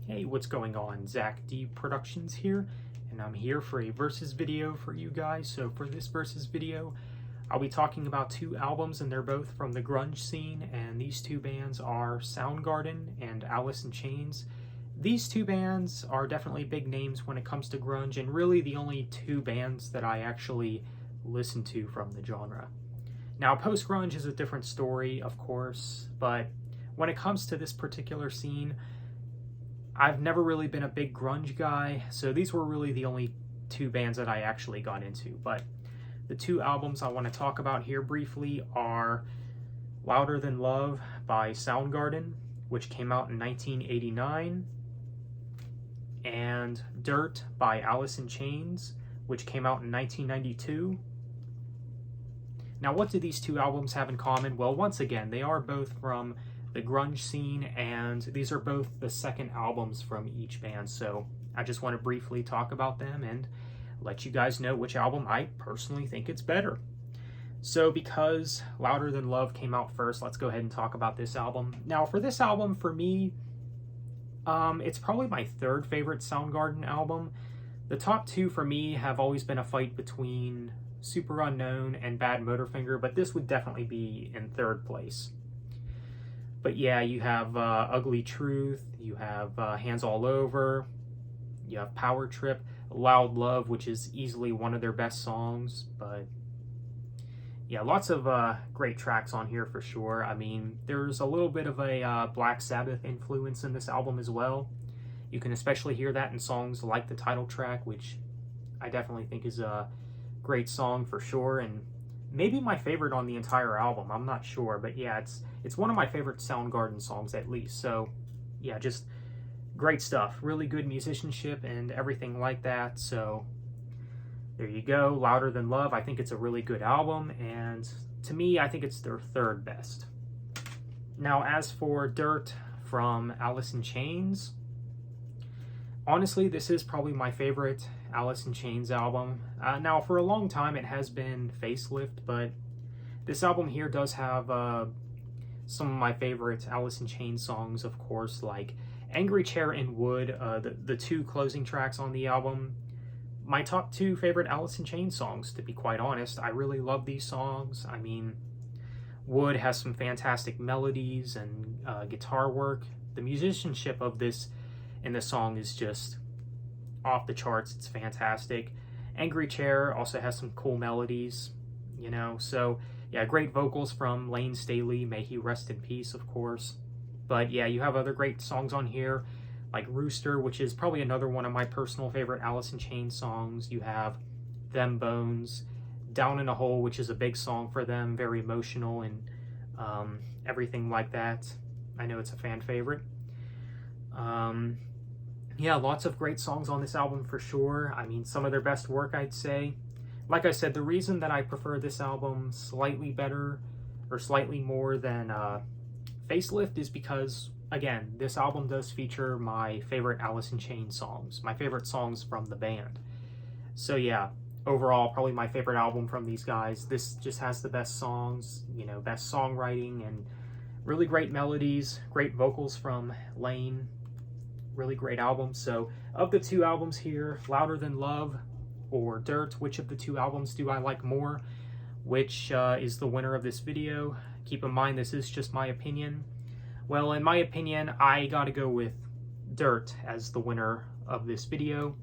Hey, what's going on? Zach D Productions here, and I'm here for a versus video for you guys. So for this versus video, I'll be talking about two albums, and they're both from the grunge scene, and these two bands are Soundgarden and Alice in Chains. These two bands are definitely big names when it comes to grunge, and really the only two bands that I actually listen to from the genre. Now, post-grunge is a different story, of course, but when it comes to this particular scene, I've never really been a big grunge guy, so these were really the only two bands that I actually got into. But the two albums I want to talk about here briefly are Louder Than Love by Soundgarden, which came out in 1989, and Dirt by Alice in Chains, which came out in 1992. Now, what do these two albums have in common? Well, once again, they are both from the grunge scene, and these are both the second albums from each band, so I just want to briefly talk about them and let you guys know which album I personally think it's better. So because Louder Than Love came out first, let's go ahead and talk about this album. Now, for this album, for me, it's probably my third favorite Soundgarden album. The top two for me have always been a fight between Super Unknown and Bad Motorfinger, but this would definitely be in third place. But yeah, you have Ugly Truth, you have Hands All Over, you have Power Trip, Loud Love, which is easily one of their best songs. But yeah, lots of great tracks on here for sure. I mean, there's a little bit of a Black Sabbath influence in this album as well. You can especially hear that in songs like the title track, which I definitely think is a great song for sure, and maybe my favorite on the entire album. I'm not sure, but yeah, it's one of my favorite Soundgarden songs at least. So yeah, just great stuff. Really good musicianship and everything like that. So there you go. Louder Than Love. I think it's a really good album, and to me, I think it's their third best. Now, as for Dirt from Alice in Chains, honestly, this is probably my favorite Alice in Chains album. Now, for a long time, it has been Facelift, but this album here does have some of my favorite Alice in Chains songs, of course, like Angry Chair and Wood, the two closing tracks on the album. My top two favorite Alice in Chains songs, to be quite honest. I really love these songs. I mean, Wood has some fantastic melodies and guitar work. The musicianship of this in the song is just off the charts. It's fantastic. Angry Chair also has some cool melodies, you know. So yeah, great vocals from Lane Staley. May he rest in peace, of course. But yeah, you have other great songs on here, like Rooster, which is probably another one of my personal favorite Alice in Chains songs. You have Them Bones, Down in a Hole, which is a big song for them, very emotional and everything like that. I know it's a fan favorite. Yeah, lots of great songs on this album for sure. I mean, some of their best work, I'd say. Like I said, the reason that I prefer this album slightly better or slightly more than Facelift is because, again, this album does feature my favorite Alice in Chains songs, my favorite songs from the band. So yeah, overall, probably my favorite album from these guys. This just has the best songs, you know, best songwriting and really great melodies, great vocals from Lane. Really great album. So of the two albums here, Louder Than Love or Dirt, which of the two albums do I like more? Which is the winner of this video? Keep in mind, this is just my opinion. Well, in my opinion, I gotta go with Dirt as the winner of this video.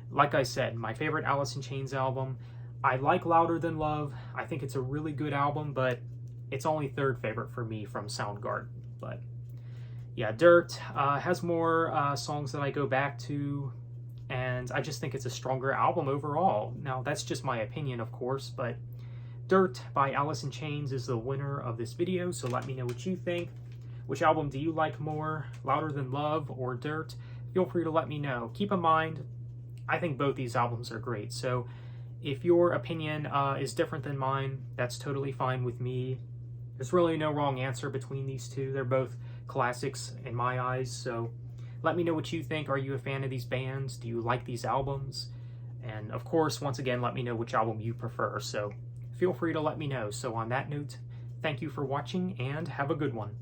Like I said, my favorite Alice in Chains album. I like Louder Than Love. I think it's a really good album, but it's only third favorite for me from Soundgarden. But yeah, Dirt has more songs that I go back to, and I just think it's a stronger album overall. Now, that's just my opinion, of course, but Dirt by Alice in Chains is the winner of this video, so let me know what you think. Which album do you like more, Louder Than Love or Dirt? Feel free to let me know. Keep in mind, I think both these albums are great, so if your opinion is different than mine, that's totally fine with me. There's really no wrong answer between these two. They're both classics in my eyes, so let me know what you think. Are you a fan of these bands? Do you like these albums? And of course, once again, let me know which album you prefer, so feel free to let me know. So on that note, thank you for watching and have a good one.